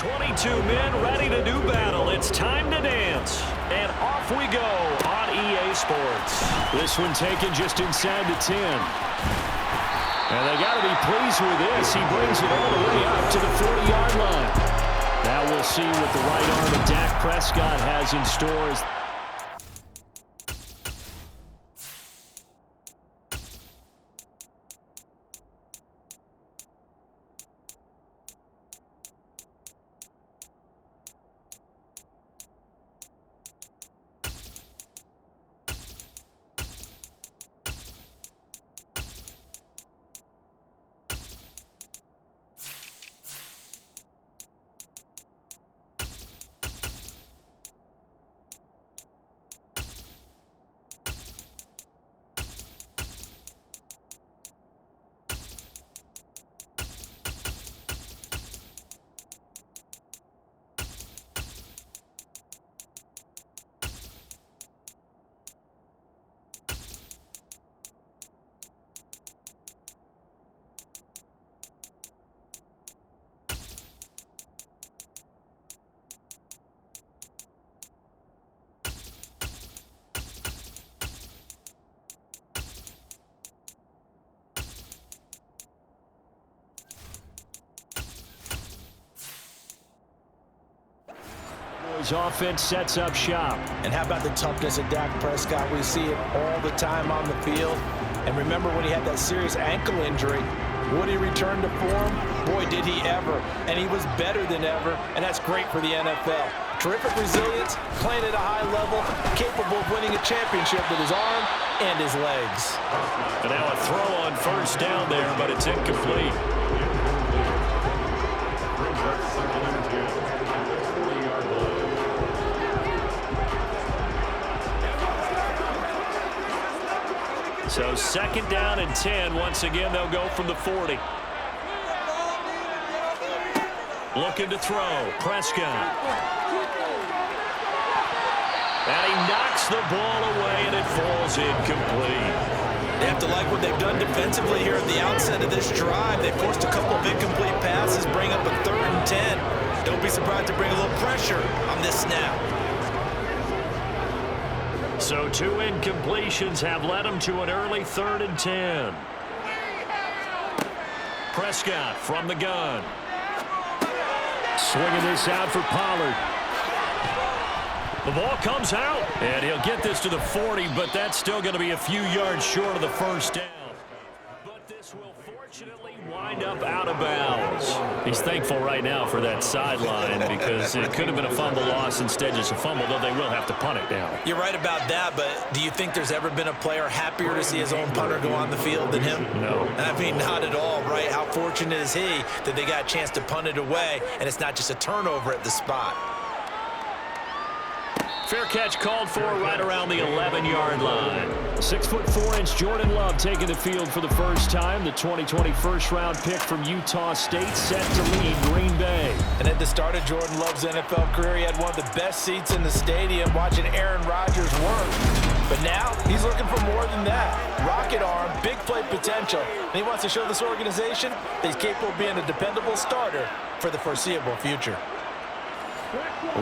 22 men ready to do battle. It's time to dance. And off we go on EA Sports. This one taken just inside the 10. And they got to be pleased with this. He brings it all the way up to the 40-yard line. Now we'll see what the right arm of Dak Prescott has in store. Offense sets up shop. And how about the toughness of Dak Prescott? We see it all the time on the field. And remember when he had that serious ankle injury, would he return to form? Boy, did he ever. And he was better than ever, and that's great for the NFL. Terrific resilience, playing at a high level, capable of winning a championship with his arm and his legs. And now a throw on first down there, but it's incomplete. So second down and 10. Once again, they'll go from the 40. Looking to throw. Prescott. And he knocks the ball away, and it falls incomplete. They have to like what they've done defensively here at the outset of this drive. They forced a couple of incomplete passes, bring up a 3rd and 10. Don't be surprised to bring a little pressure on this snap. So 2 incompletions have led them to an early 3rd and 10. Prescott from the gun. Swinging this out for Pollard. The ball comes out, and he'll get this to the 40, but that's still going to be a few yards short of the first down. But this will fortunately wind up out of bounds. He's thankful right now for that sideline because it could have been a fumble loss, instead just a fumble, though they will have to punt it down. You're right about that, but do you think there's ever been a player happier to see his own punter go on the field than him? No. I mean, not at all, right? How fortunate is he that they got a chance to punt it away, and it's not just a turnover at the spot. Fair catch called for right around the 11-yard line. 6'4" Jordan Love taking the field for the first time. The 2020 first-round pick from Utah State set to lead Green Bay. And at the start of Jordan Love's NFL career, he had one of the best seats in the stadium watching Aaron Rodgers work. But now he's looking for more than that. Rocket arm, big play potential. And he wants to show this organization that he's capable of being a dependable starter for the foreseeable future.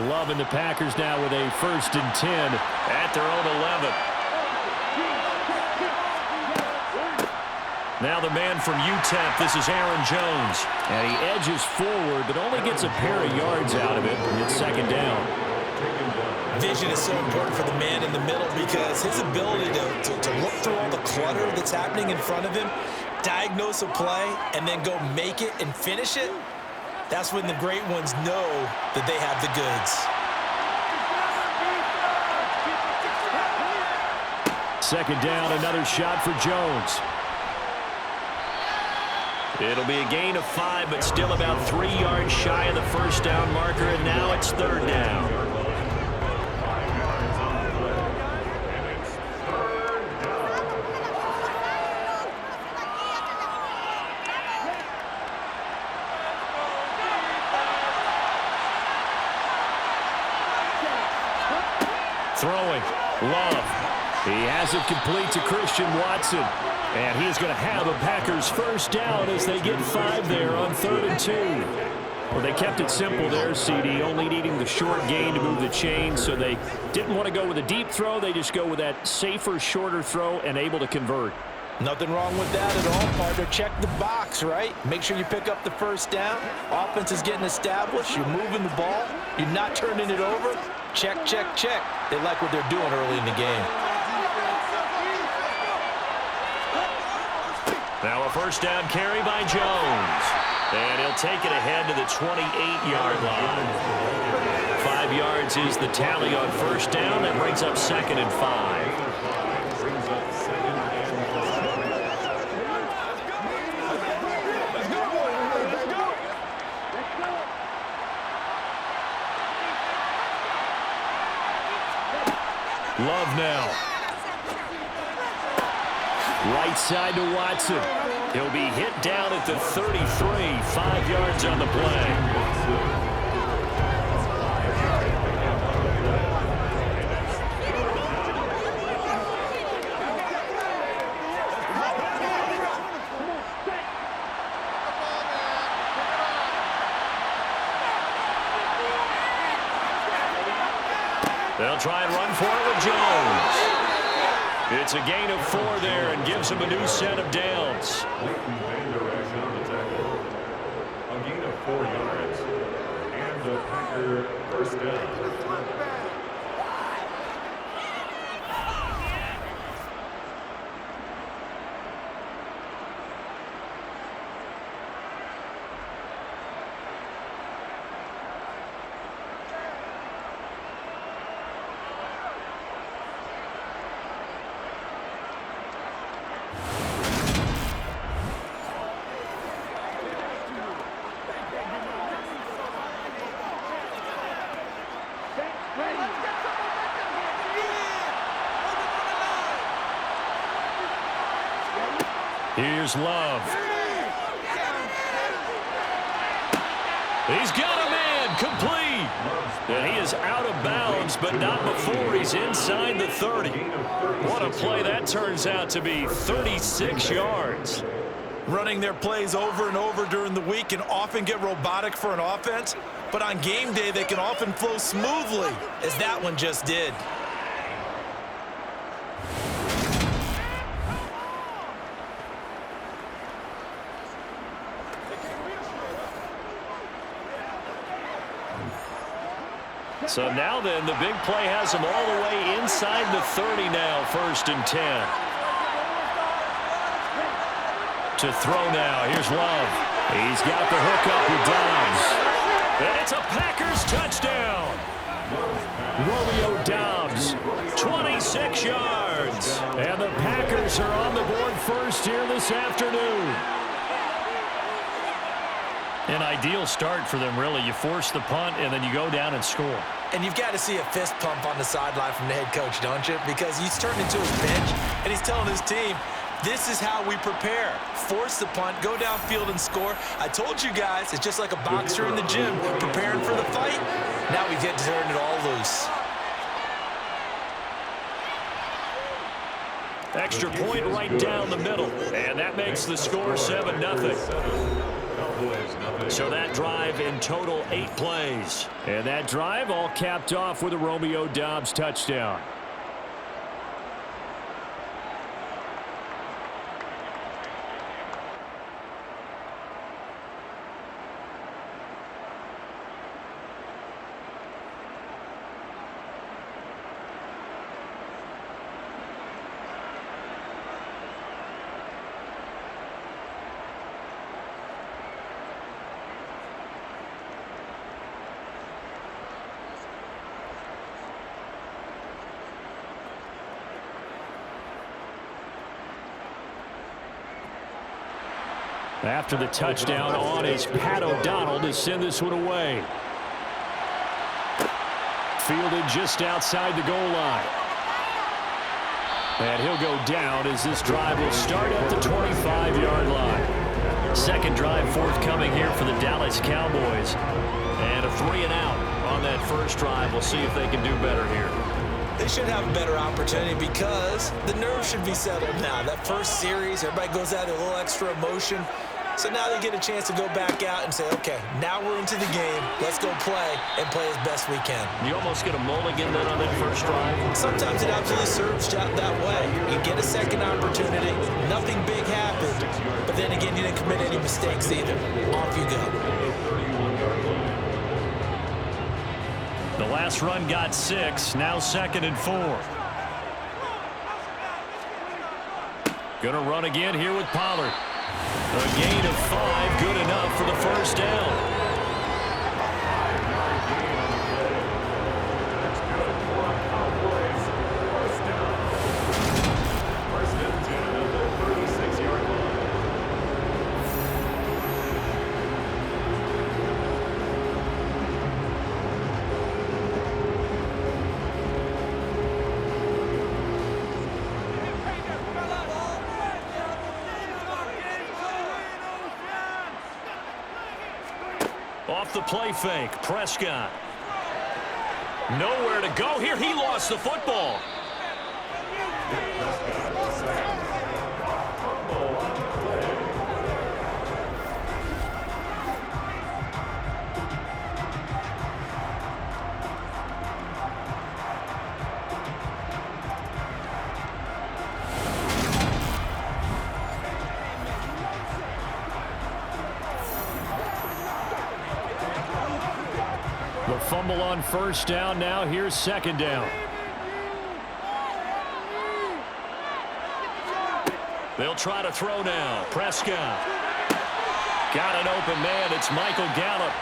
Love and the Packers now with a 1st and 10 at their own 11. Now the man from UTEP, this is Aaron Jones. And he edges forward, but only gets a pair of yards out of it. It's second down. Vision is so important for the man in the middle because his ability to look through all the clutter that's happening in front of him, diagnose a play, and then go make it and finish it, that's when the great ones know that they have the goods. Second down, another shot for Jones. It'll be a gain of 5, but still about 3 yards shy of the first down marker, and now it's 3rd down. Throwing, Love. He has it complete to Christian Watson. And he is going to have a Packers first down as they get 5 there on 3rd and 2. Well, they kept it simple there, CD, only needing the short gain to move the chains, so they didn't want to go with a deep throw. They just go with that safer, shorter throw and able to convert. Nothing wrong with that at all, partner. Check the box, right? Make sure you pick up the first down. Offense is getting established. You're moving the ball. You're not turning it over. Check, check, check. They like what they're doing early in the game. Now a first down carry by Jones. And he'll take it ahead to the 28-yard line. 5 yards is the tally on first down. That brings up 2nd and 5. Love now. Right side to Watson. He'll be hit down at the 33. 5 yards on the play. They'll try and run for it with Jones. It's a gain of 4 there and gives him a new set of downs. A gain of 4 yards. And the Packer first down. Here's Love. He's got a man complete. And he is out of bounds, but not before he's inside the 30. What a play that turns out to be. 36 yards. Running their plays over and over during the week can often get robotic for an offense, but on game day they can often flow smoothly, as that one just did. So now then, the big play has him all the way inside the 30 now, 1st and 10. To throw now, here's Love. He's got the hook up with Dobbs. And it's a Packers touchdown. Romeo Dobbs, 26 yards. And the Packers are on the board first here this afternoon. An ideal start for them, really. You force the punt, and then you go down and score. And you've got to see a fist pump on the sideline from the head coach, don't you? Because he's turned into his bench, and he's telling his team, this is how we prepare. Force the punt, go downfield and score. I told you guys, it's just like a boxer in the gym preparing for the fight. Now we get to turn it all loose. Extra point right down the middle, and that makes the score 7-0. So that drive in total 8 plays. And that drive all capped off with a Romeo Dobbs touchdown. After the touchdown on is Pat O'Donnell to send this one away. Fielded just outside the goal line. And he'll go down as this drive will start at the 25-yard line. Second drive forthcoming here for the Dallas Cowboys. And a 3-and-out on that first drive. We'll see if they can do better here. They should have a better opportunity because the nerves should be settled now. That first series, everybody goes out a little extra emotion. So now they get a chance to go back out and say, okay, now we're into the game. Let's go play and play as best we can. You almost get a mulligan then on that first drive. Sometimes it absolutely serves out that way. You get a second opportunity. Nothing big happened. But then again, you didn't commit any mistakes either. Off you go. The last run got 6. Now 2nd and 4. Gonna run again here with Pollard. A gain of 5, good enough for the first down. Off the play fake, Prescott. Nowhere to go here. He lost the football. The fumble on first down. Now here's 2nd down. They'll try to throw now. Prescott. Got an open man. It's Michael Gallup.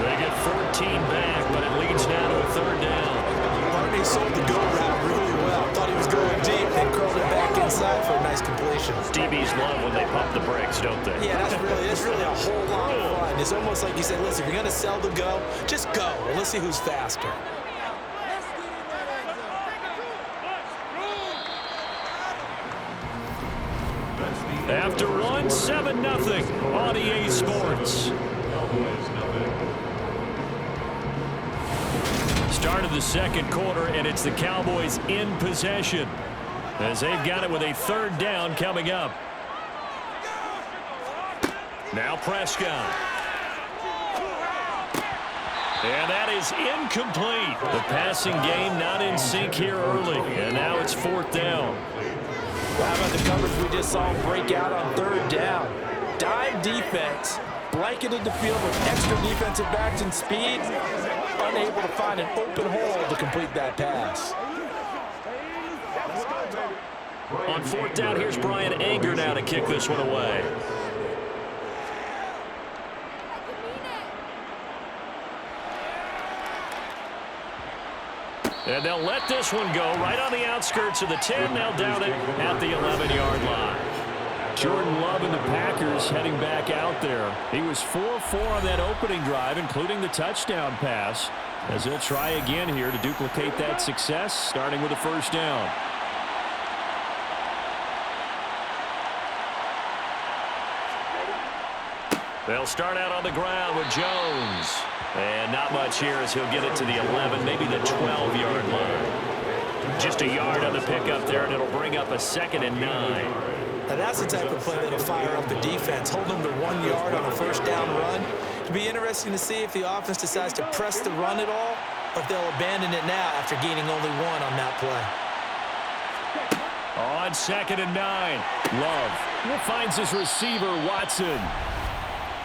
They get 14 back, but it leads now to a 3rd down. Barney sold the go route really well. Thought he was going deep, then curled it back inside for a nice completion. DBs love when they pump the brakes, don't they? Yeah, that's really a whole lot of fun. It's almost like you say, listen, if you're going to sell the go, just go. And let's see who's faster. After one, 7-0 on EA Sports. Start of the 2nd quarter, and it's the Cowboys in possession as they've got it with a 3rd down coming up. Now Prescott. And that is incomplete. The passing game not in sync here early, and now it's 4th down. Well, how about the coverage we just saw break out on 3rd down? Dime defense, blanketed the field with extra defensive backs and speed, unable to find an open hole to complete that pass. On 4th down, here's Brian Anger now to kick this one away. And they'll let this one go right on the outskirts of the 10. They'll down it at the 11-yard line. Jordan Love and the Packers heading back out there. He was 4-4 on that opening drive, including the touchdown pass, as he'll try again here to duplicate that success, starting with a 1st down. They'll start out on the ground with Jones. And not much here as he'll get it to the 11, maybe the 12-yard line. Just a yard on the pickup there, and it'll bring up a 2nd and 9. Now that's the type of play that'll fire up the defense, hold them to 1 yard on a 1st down run. It'll be interesting to see if the offense decides to press the run at all, or if they'll abandon it now after gaining only 1 on that play. On 2nd and 9, Love finds his receiver, Watson.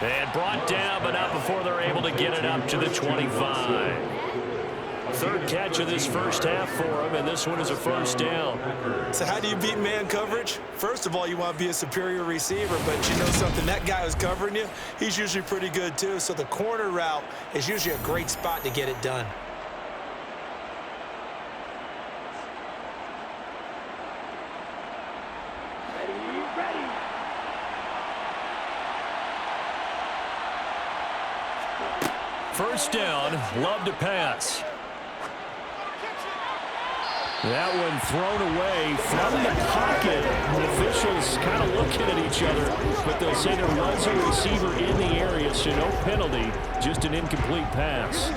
And brought down, but not before they're able to get it up to the 25. 3rd catch of this first half for him, and this one is a 1st down. So how do you beat man coverage? First of all, you want to be a superior receiver, but you know something, that guy who's covering you, he's usually pretty good too. So the corner route is usually a great spot to get it done. First down, Love to pass. That one thrown away from the pocket. The officials kind of looking at each other, but they'll say there was a receiver in the area, so no penalty, just an incomplete pass.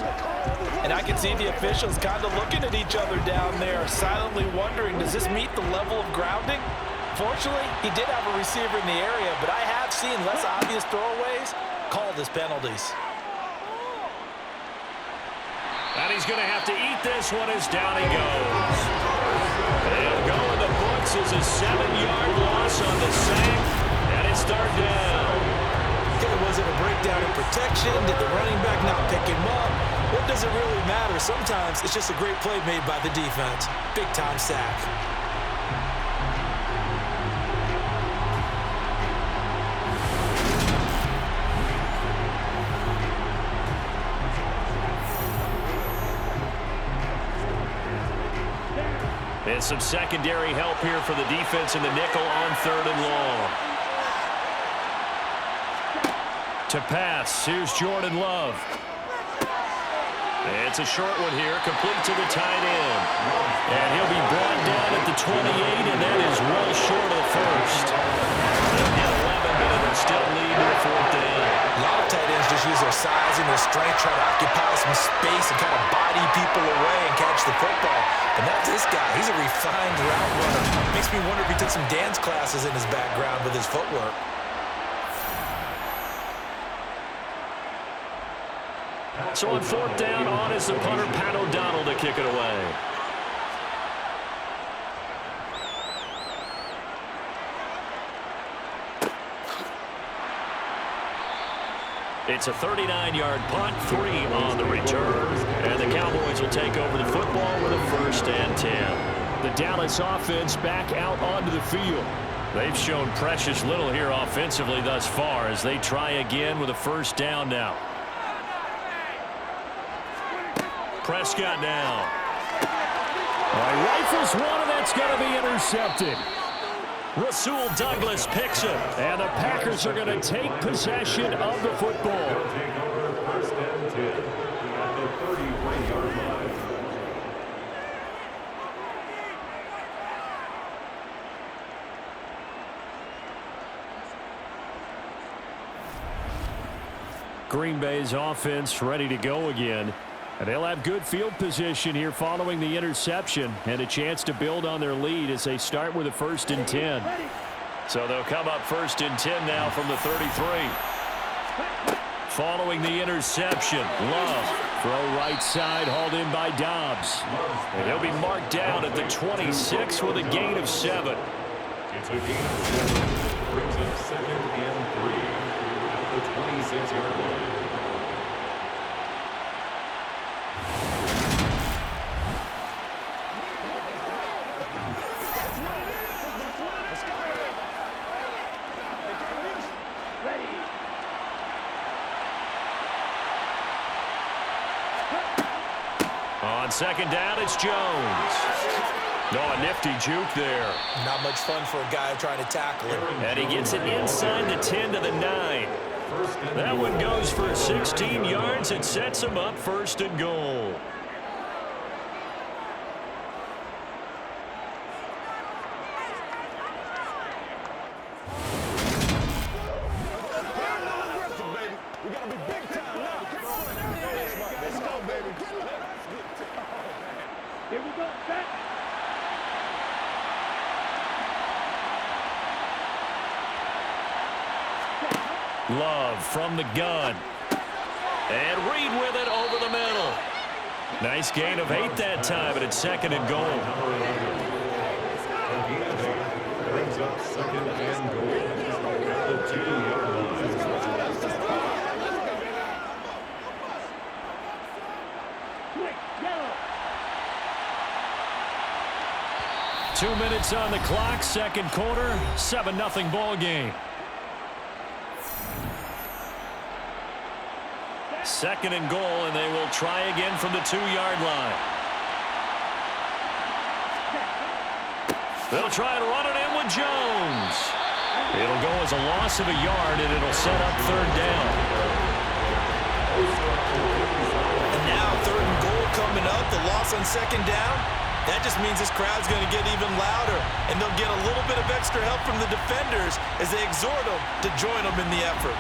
And I can see the officials kind of looking at each other down there, silently wondering, does this meet the level of grounding? Fortunately, he did have a receiver in the area, but I have Seeing less obvious throwaways, called as penalties. And he's going to have to eat this one as down he goes. They'll go in the books as a 7-yard loss on the sack, and it's third down. Okay, was it a breakdown in protection? Did the running back not pick him up? What does it really matter? Sometimes it's just a great play made by the defense. Big-time sack. And some secondary help here for the defense in the nickel on 3rd and long. To pass, here's Jordan Love. It's a short one here, complete to the tight end. And he'll be brought down at the 28, and that is well short of the first. They'll get 11, but it'll still lead to the 4th down. A lot of tight ends just use their size and their strength, try to occupy some space and kind of body people away and catch the football. And that's this guy. He's a refined route runner. Makes me wonder if he took some dance classes in his background with his footwork. So on 4th down, on is the punter, Pat O'Donnell, to kick it away. It's a 39-yard punt, 3 on the return. And the Cowboys will take over the football with a 1st and 10. The Dallas offense back out onto the field. They've shown precious little here offensively thus far as they try again with a 1st down now. Prescott now. All right, rifles one, and that's going to be intercepted. Rasul Douglas picks it, and the Packers are going to take possession of the football. They'll take over 1st and 10 at the 31-yard line. Green Bay's offense ready to go again. And they'll have good field position here following the interception and a chance to build on their lead as they start with a 1st and 10. So they'll come up 1st and 10 now from the 33. Following the interception, Love, throw right side, hauled in by Dobbs. And he'll be marked down at the 26 with a gain of 7. It's a gain of 7. Brings up 2nd and 3 at the 26-yard line. On 2nd down, it's Jones. Oh, a nifty juke there. Not much fun for a guy trying to tackle him. And he gets it inside the 10 to the 9. That one goes for 16 yards. It sets him up 1st and goal. Love from the gun. And Reed with it over the middle. Nice gain of 8 that time, but it's 2nd and goal. Brings up 2nd and goal at the 2-yard line. 2 minutes on the clock, 2nd quarter, 7-0 ball game. 2nd and goal, and they will try again from the 2-yard line. They'll try to run it in with Jones. It'll go as a loss of a yard, and it'll set up 3rd down. And now 3rd and goal coming up, the loss on 2nd down. That just means this crowd's going to get even louder, and they'll get a little bit of extra help from the defenders as they exhort them to join them in the effort.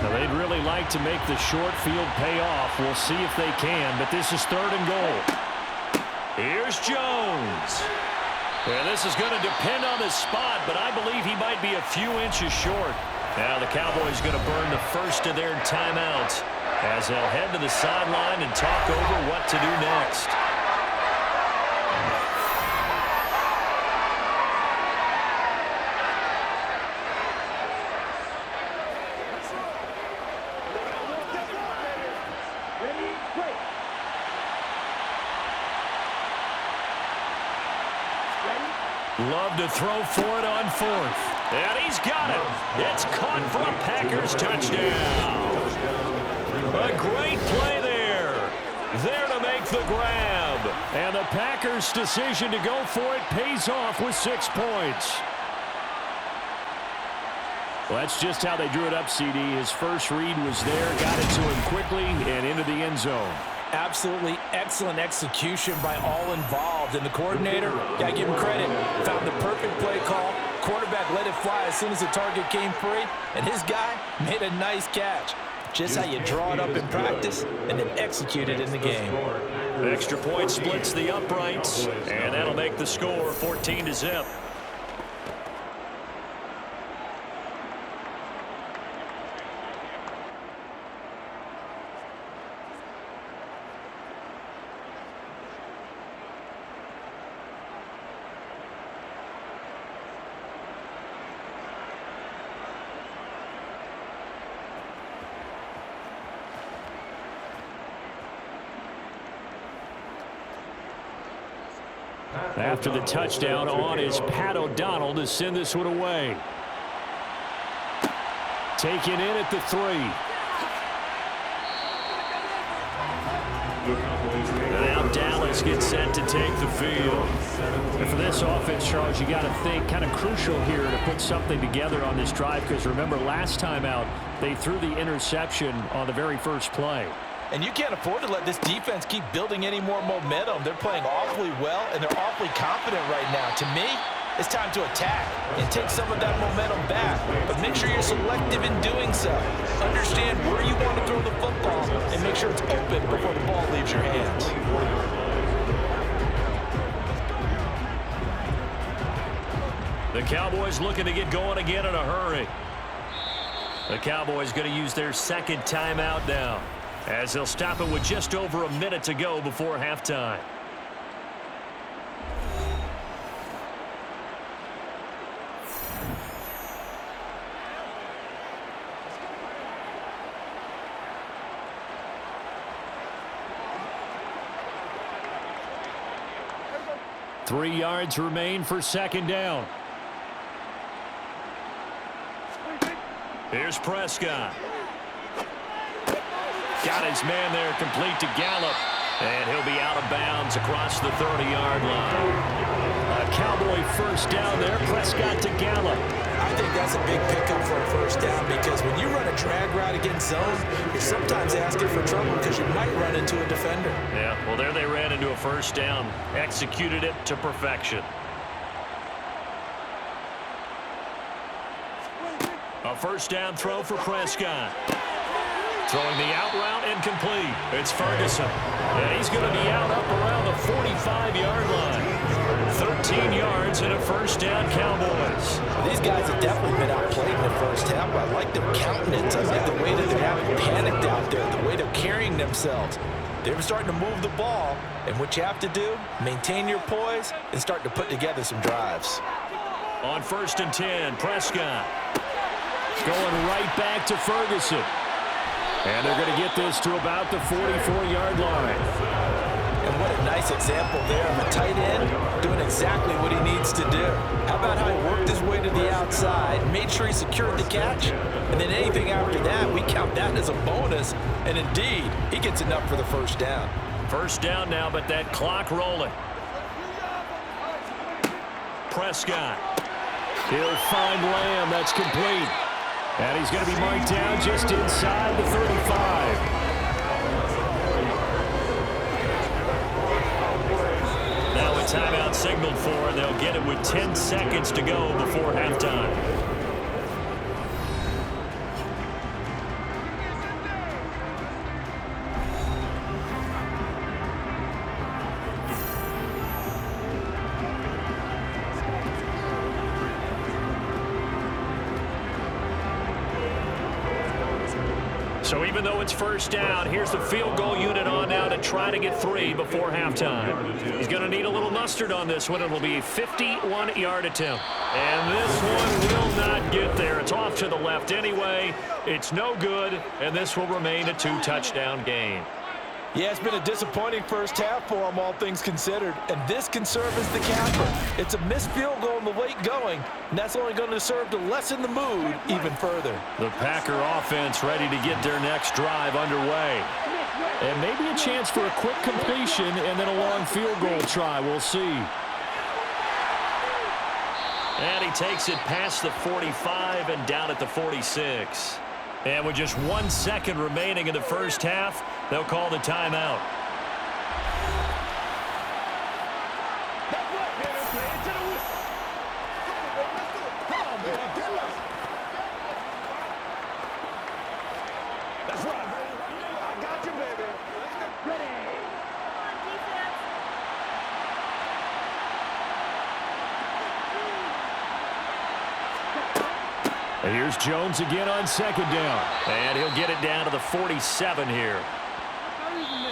Now, they'd really like to make the short field pay off. We'll see if they can, but this is 3rd and goal. Here's Jones. And this is going to depend on his spot, but I believe he might be a few inches short. Now the Cowboys going to burn the first of their timeouts as they'll head to the sideline and talk over what to do next. Love to throw for it on 4th. And he's got it. It's caught for a Packers touchdown. A great play there. There to make the grab. And the Packers' decision to go for it pays off with 6 points. Well, that's just how they drew it up, CD. His first read was there, got it to him quickly, and into the end zone. Absolutely excellent execution by all involved. And the coordinator, got to give him credit, found the perfect play call. Quarterback let it fly as soon as the target came free. And his guy made a nice catch. Just how you draw it up in practice and then execute it in the game. Extra point splits the uprights, and that'll make the score 14-0. After the touchdown on is Pat O'Donnell to send this one away. Taken in at the 3. And now Dallas gets set to take the field. And for this offense, Charles, you got to think kind of crucial here to put something together on this drive, because remember last time out they threw the interception on the very first play. And you can't afford to let this defense keep building any more momentum. They're playing awfully well, and they're awfully confident right now. To me, it's time to attack and take some of that momentum back. But make sure you're selective in doing so. Understand where you want to throw the football and make sure it's open before the ball leaves your hands. The Cowboys looking to get going again in a hurry. The Cowboys going to use their 2nd timeout now, as they'll stop it with just over a minute to go before halftime. Three yards remain for 2nd down. Here's Prescott. Got his man there complete to Gallup. And he'll be out of bounds across the 30-yard line. A Cowboy first down there. Prescott to Gallup. I think that's a big pickup for a first down, because when you run a drag route against zone, you're sometimes asking for trouble because you might run into a defender. Yeah, well, there they ran into a first down. Executed it to perfection. A first down throw for Prescott. Throwing the out route incomplete. It's Ferguson. And he's going to be out up around the 45-yard line. 13 yards and a first down, Cowboys. These guys have definitely been outplayed in the first half. I like their countenance. I like the way that they haven't panicked out there, the way they're carrying themselves. They're starting to move the ball, and what you have to do, maintain your poise and start to put together some drives. On 1st and 10, Prescott going right back to Ferguson. And they're going to get this to about the 44-yard line. And what a nice example there of a tight end doing exactly what he needs to do. How about how he worked his way to the outside, made sure he secured the catch, and then anything after that, we count that as a bonus. And indeed, he gets enough for the first down. First down now, but that clock rolling. Prescott. He'll find Lamb. That's complete. And he's going to be marked down just inside the 35. Now a timeout signaled for, and they'll get it with 10 seconds to go before halftime. So even though it's first down, here's the field goal unit on now to try to get 3 before halftime. He's going to need a little mustard on this one. It will be a 51-yard attempt. And this one will not get there. It's off to the left anyway. It's no good, and this will remain a 2-touchdown game. Yeah, it's been a disappointing first half for him, all things considered. And this can serve as the capper. It's a missed field goal in the late going, and that's only going to serve to lessen the mood even further. The Packer offense ready to get their next drive underway. And maybe a chance for a quick completion and then a long field goal try. We'll see. And he takes it past the 45 and down at the 46. And with just 1 second remaining in the first half, they'll call the timeout. That's right, baby. I got you, baby. Ready. And here's Jones again on second down. And he'll get it down to the 47 here.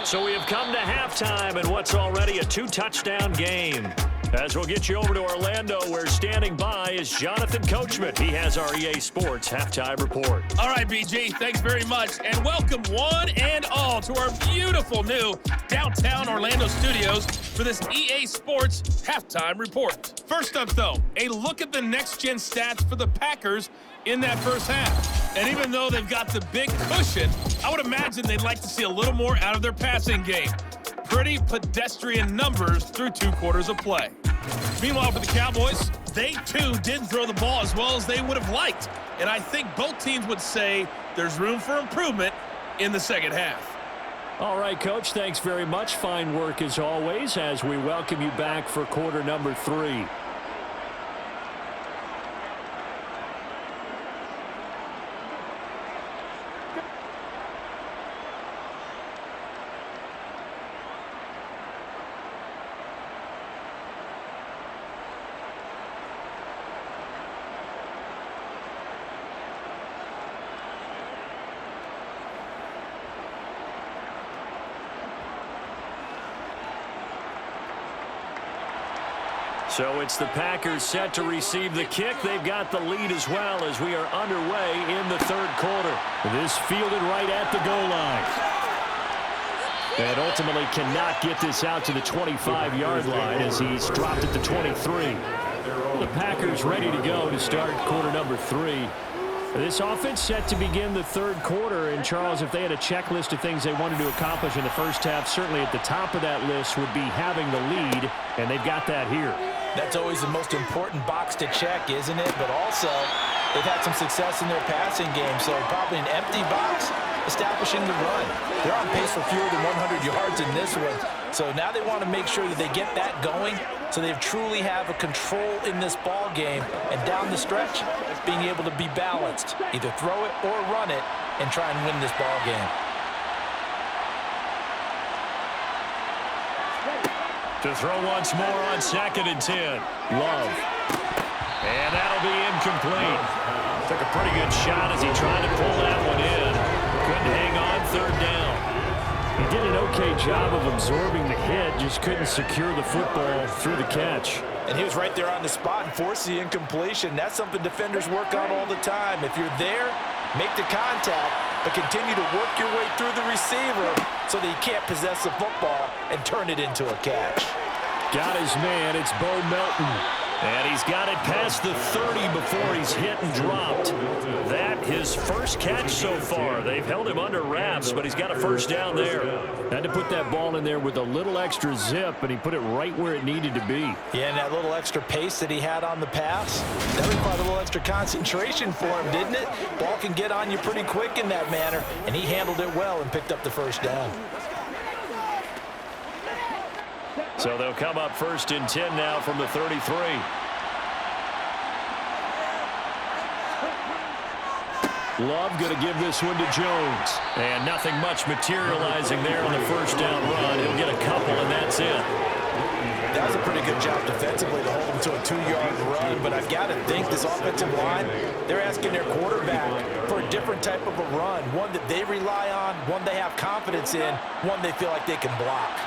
So we have come to halftime in what's already a 2-touchdown game. As we'll get you over to Orlando, where standing by is Jonathan Coachman. He has our EA Sports Halftime Report. All right, BG, thanks very much. And welcome one and all to our beautiful new downtown Orlando studios for this EA Sports Halftime Report. First up, though, a look at the next-gen stats for the Packers in that first half. And even though they've got the big cushion, I would imagine they'd like to see a little more out of their passing game. Pretty pedestrian numbers through 2 quarters of play. Meanwhile, for the Cowboys, they too didn't throw the ball as well as they would have liked. And I think both teams would say there's room for improvement in the second half. All right, Coach, thanks very much. Fine work as always as we welcome you back for quarter number 3. So it's the Packers set to receive the kick. They've got the lead as well as we are underway in the third quarter. This fielded right at the goal line. And ultimately cannot get this out to the 25-yard line as he's dropped at the 23. The Packers ready to go to start quarter number 3. This offense set to begin the third quarter. And, Charles, if they had a checklist of things they wanted to accomplish in the first half, certainly at the top of that list would be having the lead, and they've got that here. That's always the most important box to check, isn't it? But also, they've had some success in their passing game, so probably an empty box establishing the run. They're on pace for fewer than 100 yards in this one. So now they want to make sure that they get that going so they truly have a control in this ball game. And down the stretch, being able to be balanced, either throw it or run it, and try and win this ball game. To throw once more on 2nd and 10. Love. And that'll be incomplete. Took a pretty good shot as he tried to pull that one in. Couldn't hang on 3rd down. He did an okay job of absorbing the hit, just couldn't secure the football through the catch. And he was right there on the spot and forced the incompletion. That's something defenders work on all the time. If you're there, make the contact, but continue to work your way through the receiver so that he can't possess the football and turn it into a catch. Got his man. It's Bo Melton. And he's got it past the 30 before he's hit and dropped. That his first catch so far. They've held him under wraps, but he's got a first down there. Had to put that ball in there with a little extra zip, and he put it right where it needed to be. Yeah, and that little extra pace that he had on the pass, that required a little extra concentration for him, didn't it? Ball can get on you pretty quick in that manner, and he handled it well and picked up the first down. So they'll come up 1st and 10 now from the 33. Love going to give this one to Jones. And nothing much materializing there on the first down run. He'll get a couple, and that's it. That was a pretty good job defensively to hold him to a 2-yard run, but I've got to think this offensive line, they're asking their quarterback for a different different type of a run, one that they rely on, one they have confidence in, one they feel like they can block.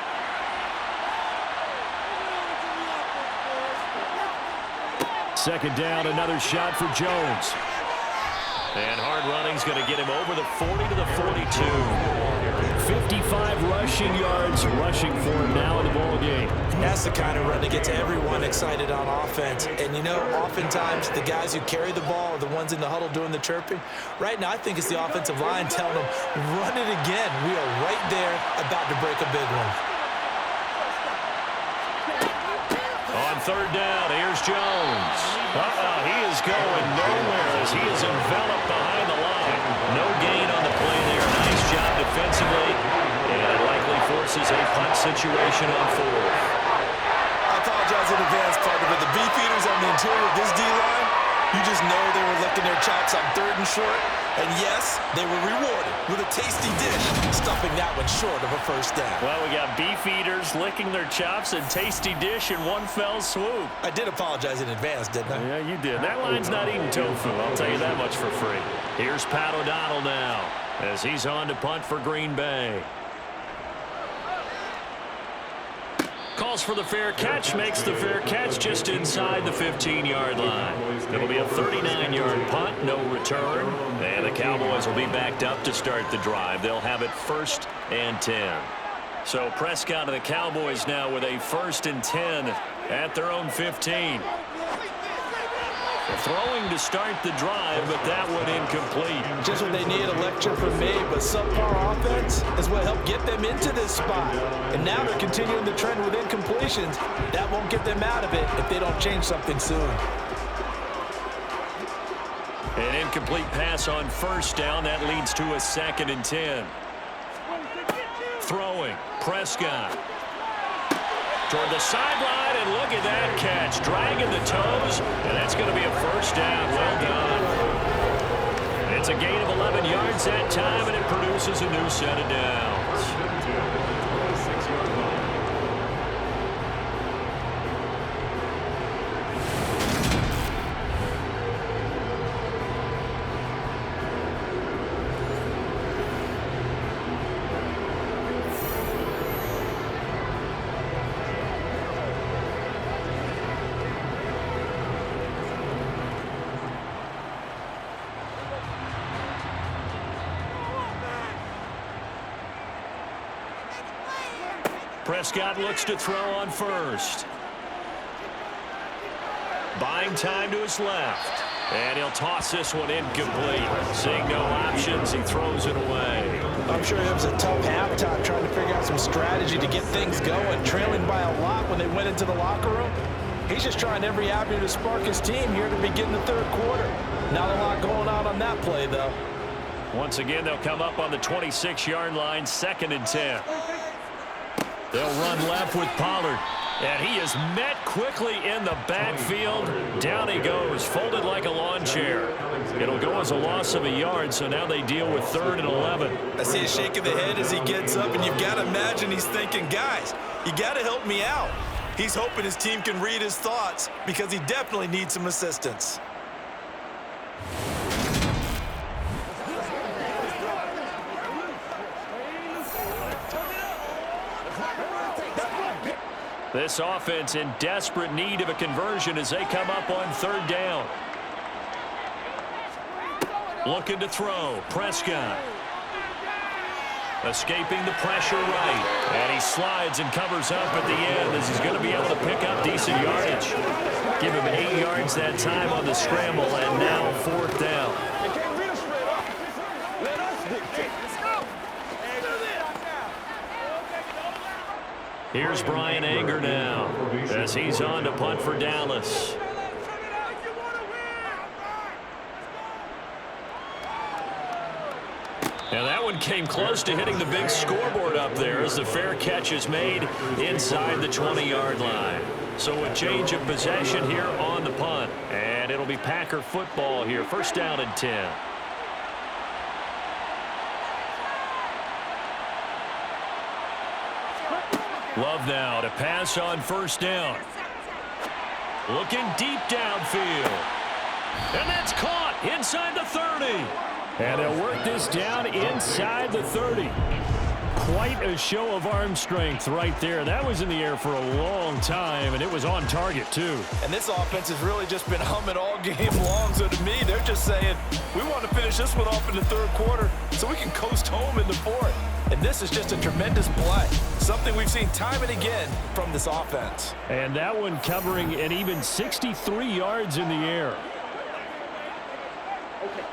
Second down, another shot for Jones. And hard running's going to get him over the 40 to the 42. 55 rushing yards rushing for him now in the ball game. That's the kind of run that gets everyone excited on offense. And, you know, oftentimes the guys who carry the ball are the ones in the huddle doing the chirping. Right now, I think it's the offensive line telling them, run it again. We are right there about to break a big one. On third down, here's Jones. He is going nowhere as he is enveloped behind the line. No gain on the play there. Nice job defensively. And it likely forces a punt situation on fourth. I apologize in advance, partner, but the beefeaters on the interior of this D-line, you just know they were licking their chops on third and short. And yes, they were rewarded with a tasty dish, stuffing that one short of a first down. Well, we got beef eaters licking their chops and tasty dish in one fell swoop. I did apologize in advance, didn't I? Yeah, you did. That line's not eating tofu. I'll tell you that much for free. Here's Pat O'Donnell now as he's on to punt for Green Bay. Calls for the fair catch, makes the fair catch just inside the 15-yard line. It'll be a 39-yard punt, no return. And the Cowboys will be backed up to start the drive. They'll have it 1st and 10. So Prescott and the Cowboys now with a 1st and 10 at their own 15. Throwing to start the drive, but that one incomplete. Just what they need, a lecture from me, but subpar offense is what helped get them into this spot. And now they're continuing the trend with incompletions. That won't get them out of it if they don't change something soon. An incomplete pass on 1st down. That leads to a 2nd and 10. Throwing, Prescott. Toward the sideline, and look at that catch. Dragging the toes, and that's going to be a 1st down. Well done. It's a gain of 11 yards that time, and it produces a new set of downs. Prescott looks to throw on 1st. Buying time to his left. And he'll toss this one incomplete. Seeing no options, he throws it away. I'm sure it was a tough halftime trying to figure out some strategy to get things going. Trailing by a lot when they went into the locker room. He's just trying every avenue to spark his team here to begin the 3rd quarter. Not a lot going on that play, though. Once again, they'll come up on the 26-yard line, 2nd and 10. They'll run left with Pollard. And he is met quickly in the backfield. Down he goes, folded like a lawn chair. It'll go as a loss of a yard, so now they deal with 3rd and 11. I see a shake of the head as he gets up, and you've got to imagine he's thinking, guys, you got to help me out. He's hoping his team can read his thoughts because he definitely needs some assistance. This offense in desperate need of a conversion as they come up on 3rd down. Looking to throw. Prescott. Escaping the pressure right. And he slides and covers up at the end as he's going to be able to pick up decent yardage. Give him 8 yards that time on the scramble, and now 4th down. Here's Brian Anger now as he's on to punt for Dallas. And that one came close to hitting the big scoreboard up there as the fair catch is made inside the 20-yard line. So a change of possession here on the punt. And it'll be Packer football here. 1st down and 10. Love now to pass on 1st down. Looking deep downfield. And that's caught inside the 30. And they'll work this down inside the 30. Quite a show of arm strength right there. That was in the air for a long time, and it was on target, too. And this offense has really just been humming all game long. So to me, they're just saying, we want to finish this one off in the third quarter so we can coast home in the fourth. And this is just a tremendous play. Something we've seen time and again from this offense. And that one covering an even 63 yards in the air.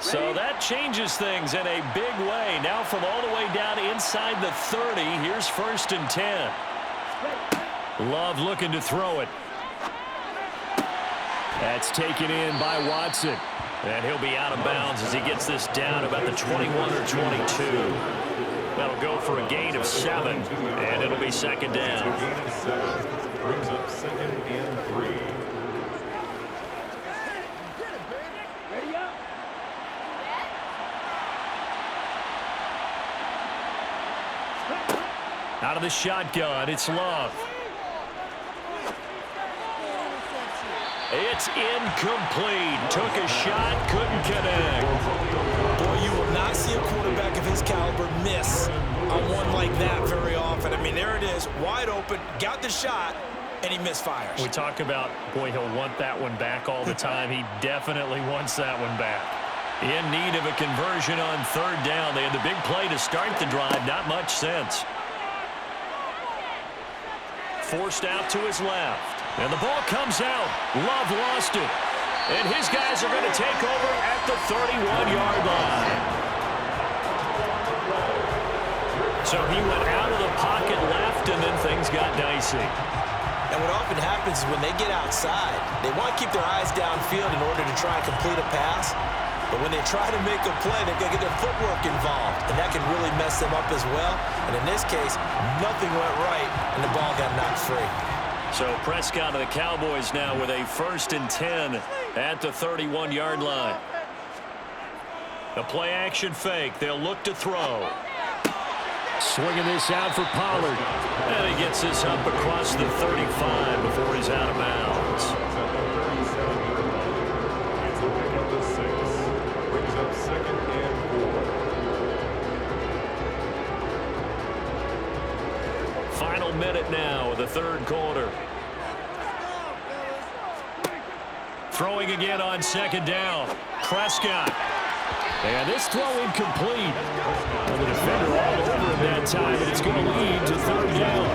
So that changes things in a big way. Now from all the way down inside the 30, here's 1st and 10. Love looking to throw it. That's taken in by Watson. And he'll be out of bounds as he gets this down about the 21 or 22. That'll go for a gain of 7, and it'll be 2nd down. A gain of 7 brings up 2nd and 3. Out of the shotgun, it's Love. It's incomplete. Took a shot, couldn't connect. Boy, you will not see a quarterback of his caliber miss on one like that very often. I mean, there it is, wide open, got the shot, and he misfires. We talk about, boy, he'll want that one back all the time. He definitely wants that one back. In need of a conversion on 3rd down. They had the big play to start the drive. Not much sense. Forced out to his left. And the ball comes out. Love lost it. And his guys are going to take over at the 31-yard line. So he went out of the pocket left, and then things got dicey. And what often happens is when they get outside, they want to keep their eyes downfield in order to try and complete a pass. But when they try to make a play, they've got to get their footwork involved, and that can really mess them up as well. And in this case, nothing went right, and the ball got knocked free. So Prescott of the Cowboys now with a 1st and 10 at the 31-yard line. A play-action fake. They'll look to throw. Swinging this out for Pollard. And he gets this up across the 35 before he's out of bounds. It's a pickup of 6. Brings up 2nd and 4. Final minute now of the 3rd quarter. Throwing again on 2nd down. Prescott. And this throw incomplete. And the defender all over him that time, and it's going to lead to 3rd down.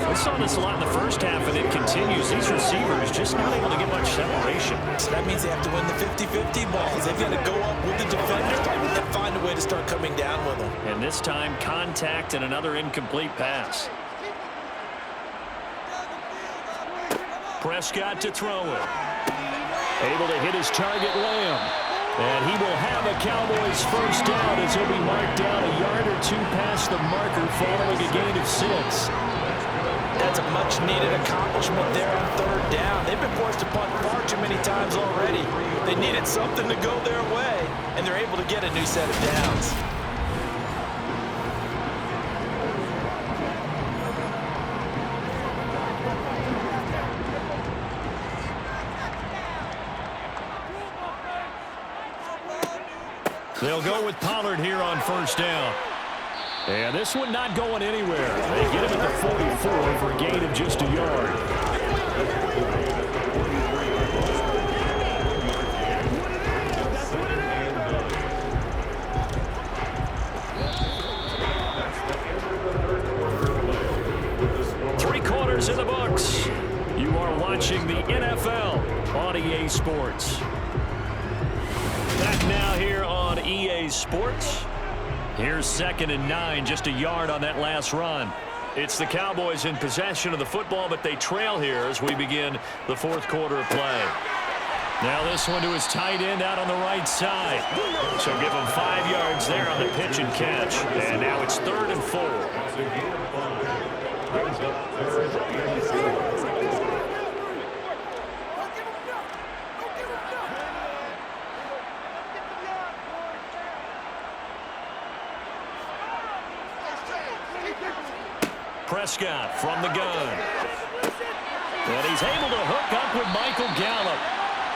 We saw this a lot in the first half, and it continues. These receivers just not able to get much separation. So that means they have to win the 50-50 balls. They've got to go up with the defender and find a way to start coming down with them. And this time, contact and another incomplete pass. Prescott to throw it. Able to hit his target, Lamb. And he will have a Cowboys 1st down as he'll be marked down a yard or 2 past the marker following a gain of 6. That's a much-needed accomplishment there on 3rd down. They've been forced to punt far too many times already. They needed something to go their way, and they're able to get a new set of downs. They'll go with Pollard here on 1st down. And this one not going anywhere. They get him at the 44 for a gain of just a yard. Three-quarters in the books. You are watching the NFL on EA Sports. Back now here on EA Sports. Here's 2nd and 9, just a yard on that last run. It's the Cowboys in possession of the football, but they trail here as we begin the 4th quarter of play. Now this one to his tight end out on the right side. So give him 5 yards there on the pitch and catch. And now it's 3rd and 4. Prescott from the gun. And he's able to hook up with Michael Gallup.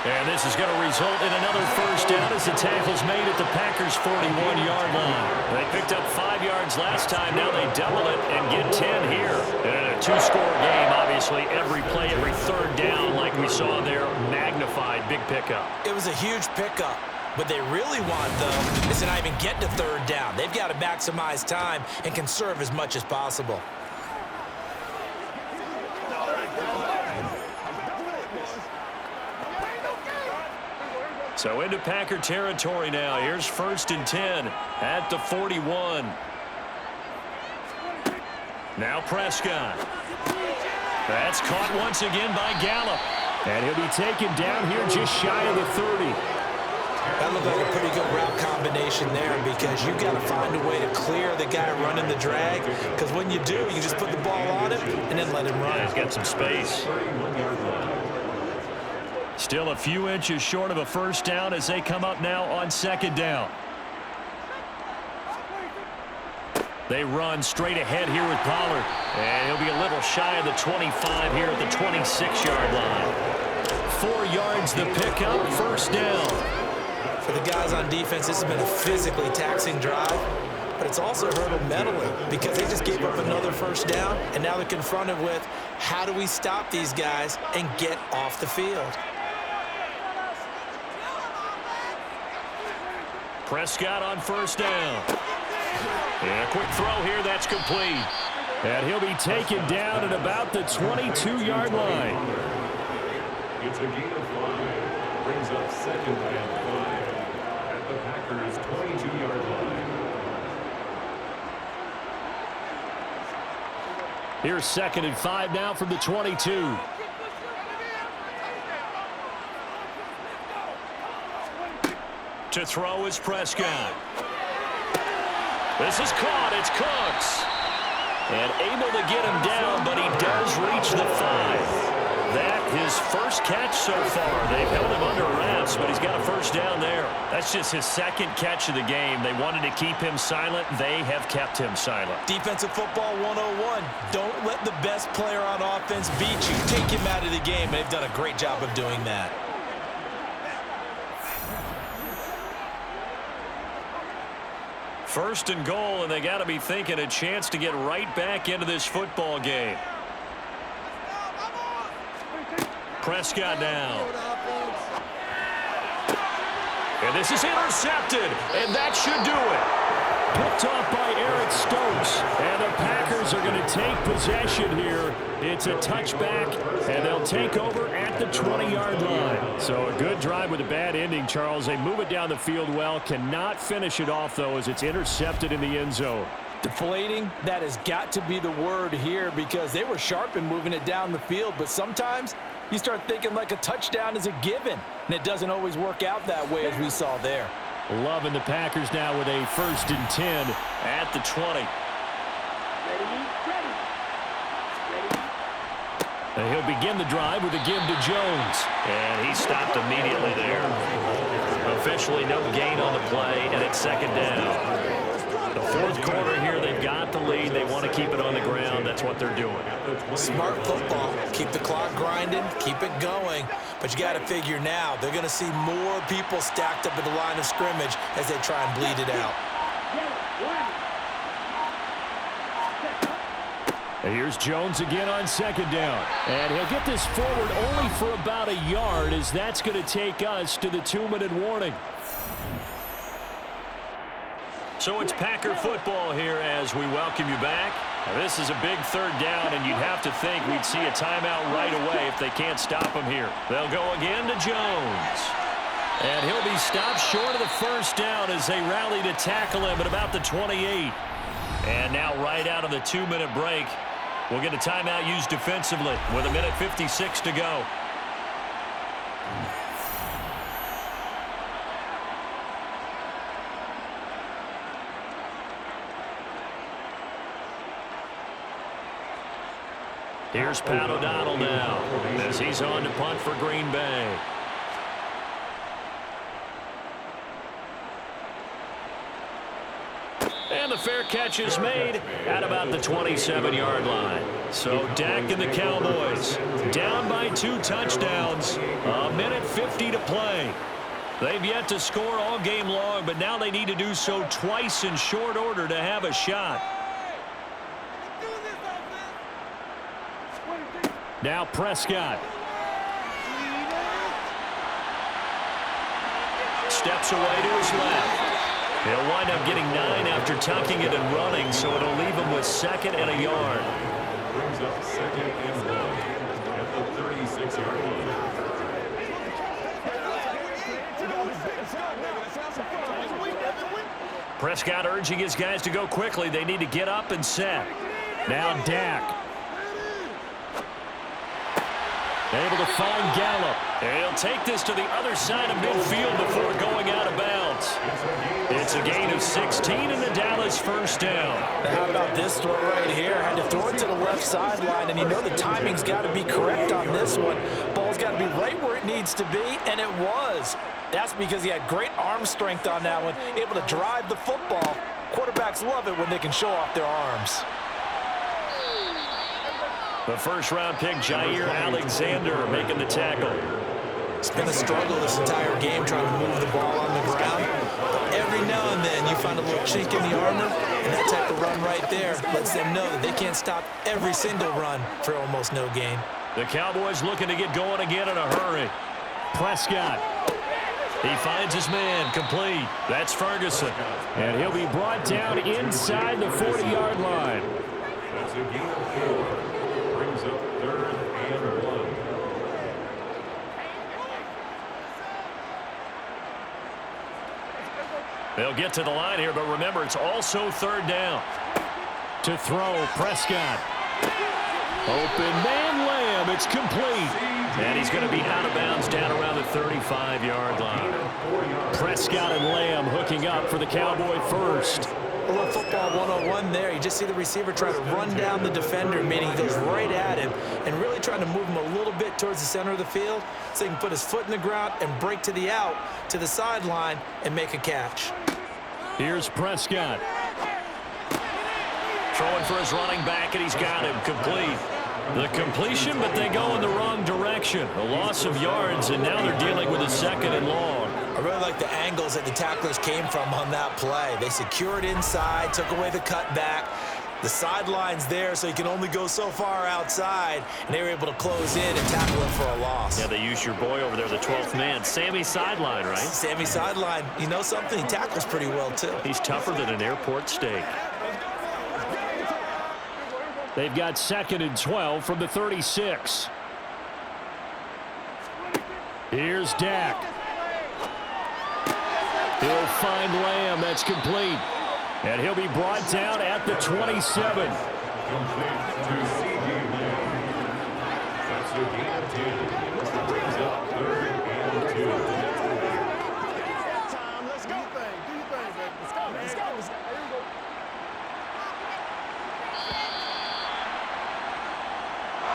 And this is going to result in another first down as the tackle's made at the Packers' 41-yard line. They picked up 5 yards last time. Now they double it and get 10 here. And a two-score game, obviously. Every play, every third down, like we saw there, magnified. Big pickup. It was a huge pickup. What they really want, though, is to not even get to third down. They've got to maximize time and conserve as much as possible. So into Packer territory now. Here's 1st and 10 at the 41. Now Prescott. That's caught once again by Gallup. And he'll be taken down here just shy of the 30. That looked like a pretty good route combination there because you've got to find a way to clear the guy running the drag. Because when you do, you just put the ball on him and then let him run. Yeah, he's got some space. Still a few inches short of a first down as they come up now on 2nd down. They run straight ahead here with Pollard. And he'll be a little shy of the 25 here at the 26-yard line. 4 yards the pickup, 1st down. For the guys on defense, this has been a physically taxing drive, but it's also hurt them mentally because they just gave up another first down, and now they're confronted with how do we stop these guys and get off the field. Prescott on 1st down. And a quick throw here, that's complete. And he'll be taken down at about the 22-yard line. It's a gain of 5. Brings up 2nd and 5 at the Packers' 22-yard line. Here's 2nd and 5 now from the 22. To throw is Prescott. This is caught. It's Cooks. And able to get him down, but he does reach the 5. That his first catch so far. They've held him under wraps, but he's got a first down there. That's just his 2nd catch of the game. They wanted to keep him silent. They have kept him silent. Defensive football 101. Don't let the best player on offense beat you. Take him out of the game. They've done a great job of doing that. 1st and goal, and they got to be thinking a chance to get right back into this football game. Prescott now. And this is intercepted, and that should do it. Picked off by Eric Stokes, and the Packers are going to take possession here. It's a touchback, and they'll take over at the 20-yard line. So a good drive with a bad ending, Charles. They move it down the field well, cannot finish it off, though, as it's intercepted in the end zone. Deflating, that has got to be the word here because they were sharp in moving it down the field, but sometimes you start thinking like a touchdown is a given, and it doesn't always work out that way as we saw there. Loving the Packers now with a 1st and 10 at the 20. And he'll begin the drive with a give to Jones. And he stopped immediately there. Officially no gain on the play, and it's 2nd down. The 4th quarter here, they've got the lead. They want to keep it on the ground. That's what they're doing. Smart football. Keep the clock grinding. Keep it going. But you got to figure now, they're going to see more people stacked up at the line of scrimmage as they try and bleed it out. And here's Jones again on 2nd down. And he'll get this forward only for about a yard, as that's going to take us to the 2-minute warning. So it's Packer football here as we welcome you back. Now this is a big 3rd down, and you'd have to think we'd see a timeout right away if they can't stop him here. They'll go again to Jones. And he'll be stopped short of the first down as they rally to tackle him at about the 28. And now right out of the 2-minute break, we'll get a timeout used defensively with 1:56 to go. Here's Pat O'Donnell now as he's on to punt for Green Bay. And the fair catch is made at about the 27-yard line. So Dak and the Cowboys down by 2 touchdowns. A minute 50 to play. They've yet to score all game long, but now they need to do so twice in short order to have a shot. Now Prescott. Steps away to his left. He'll wind up getting 9 after tucking it and running, so it'll leave him with 2nd and a yard. Brings up 2nd and 1 at the 36-yard line. Prescott urging his guys to go quickly. They need to get up and set. Now Dak. Able to find Gallup. He'll take this to the other side of midfield before going out of bounds. It's a gain of 16 and the Dallas first down. Now how about this throw right here? Had to throw it to the left sideline, and you know the timing's got to be correct on this one. Ball's got to be right where it needs to be, and it was. That's because he had great arm strength on that one, able to drive the football. Quarterbacks love it when they can show off their arms. The first-round pick, Jair Alexander, making the tackle. It's been a struggle this entire game trying to move the ball on the ground. But every now and then you find a little chink in the armor, and that type of run right there lets them know that they can't stop every single run for almost no gain. The Cowboys looking to get going again in a hurry. Prescott. He finds his man, complete. That's Ferguson. And he'll be brought down inside the 40-yard line. That's a gain of 4. Brings up 3rd and 1. They'll get to the line here, but remember, it's also 3rd down. To throw, Prescott. Open man, Lamb. It's complete. And he's going to be out of bounds down around the 35-yard line. Prescott and Lamb hooking up for the Cowboy first. A little football 101 there. You just see the receiver try to run down the defender, meaning he goes right at him, and really trying to move him a little bit towards the center of the field so he can put his foot in the ground and break to the out, to the sideline, and make a catch. Here's Prescott. Throwing for his running back, and he's got him complete. The completion, but they go in the wrong direction. A loss of yards, and now they're dealing with a 2nd and long. I really like the angles that the tacklers came from on that play. They secured inside, took away the cutback. The sideline's there, so he can only go so far outside, and they were able to close in and tackle him for a loss. Yeah, they use your boy over there, the 12th man, Sammy Sideline, right? Sammy Sideline, you know something? He tackles pretty well, too. He's tougher than an airport steak. They've got 2nd and 12 from the 36. Here's Dak. He'll find Lamb. That's complete. And he'll be brought down at the 27. Complete to C.J. Lamb. That's a gain of 10. Brings up 3rd and 2. Time, let's go. Do your thing, baby. Let's go. Let's go. Here we go.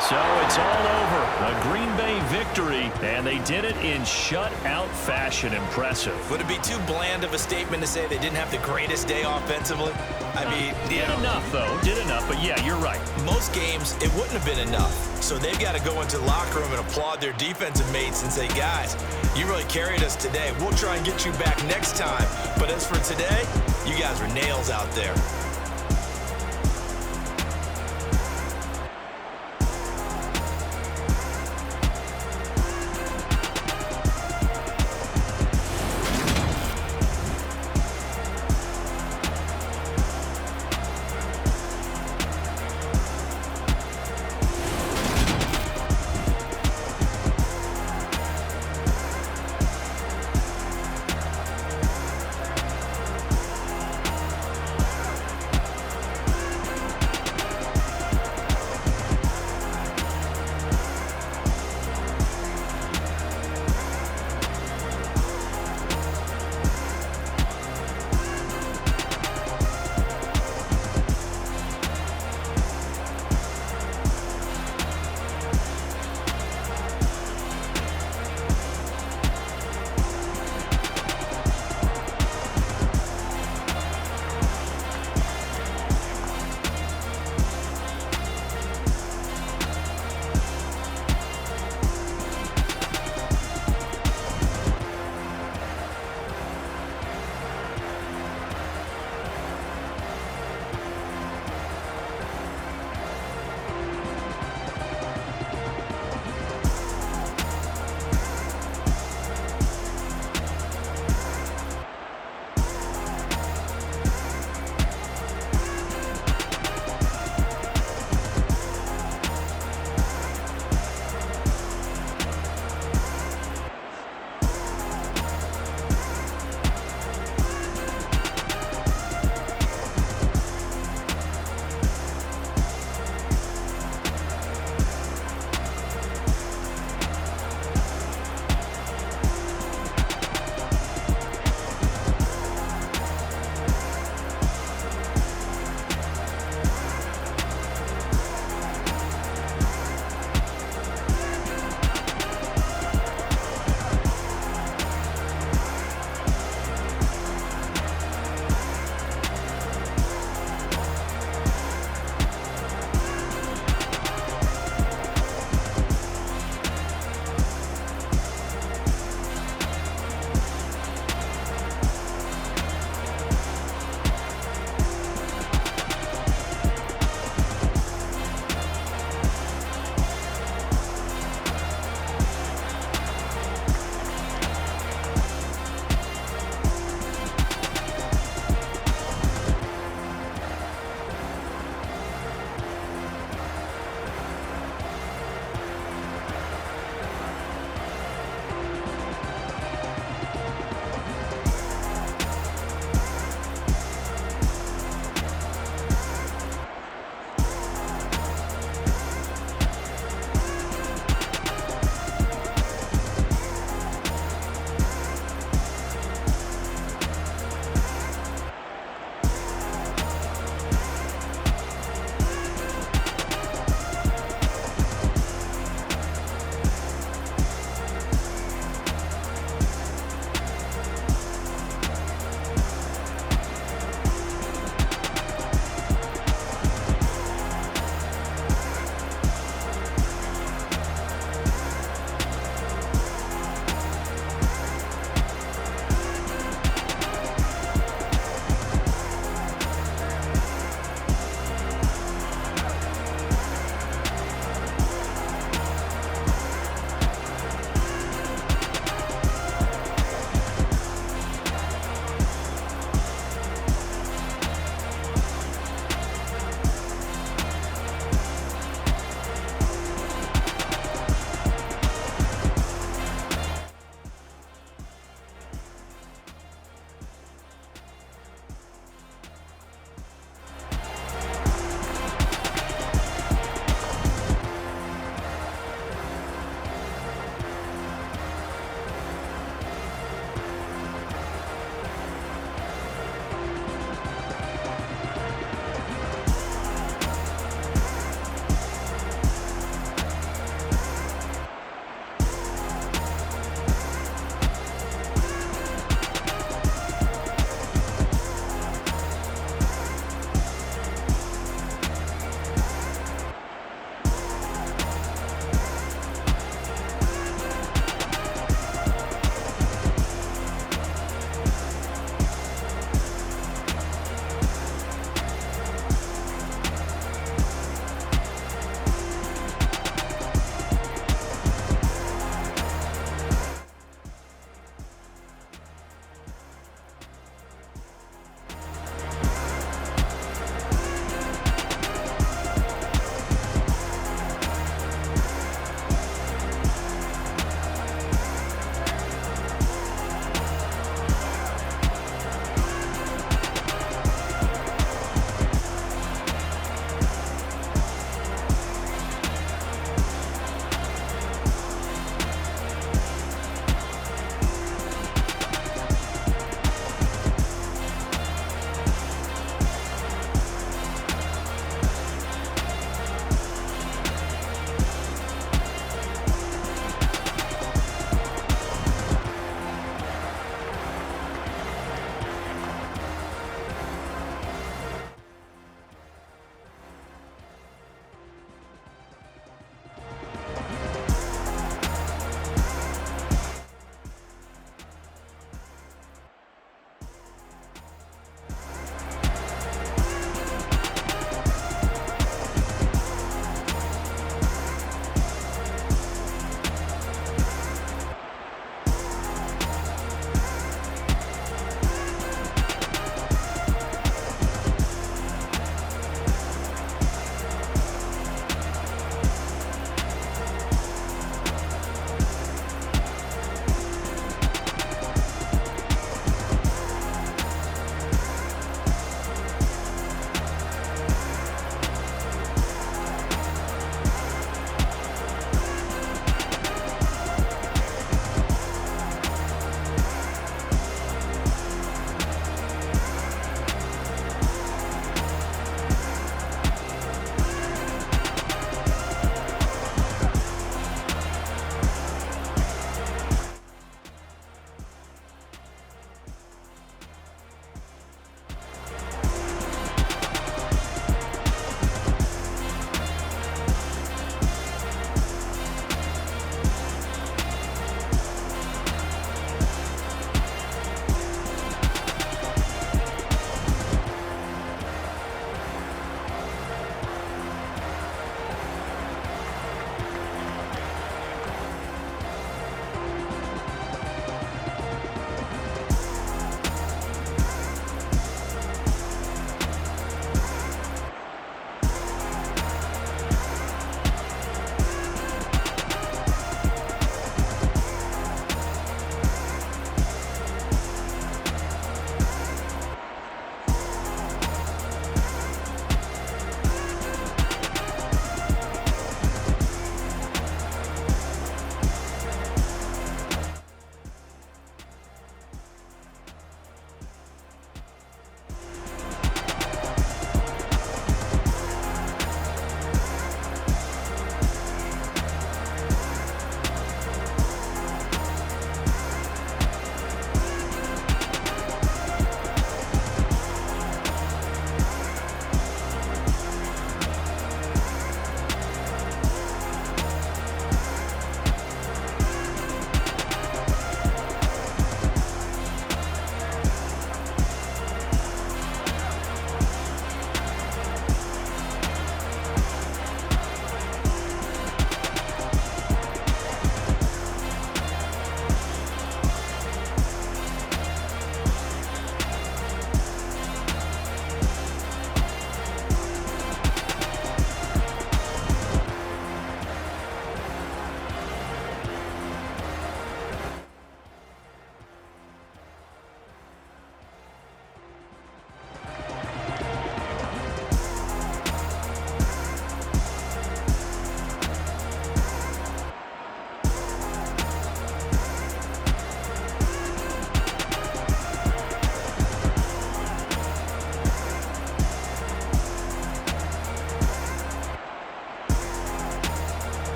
So it's all over. A Green Bay victory, and they did it in shutout fashion. Impressive. Would it be too bland of a statement to say they didn't have the greatest day offensively? I mean, Did enough, though. Did enough, but yeah, you're right. Most games, it wouldn't have been enough. So they've got to go into the locker room and applaud their defensive mates and say, guys, you really carried us today. We'll try and get you back next time. But as for today, you guys were nails out there.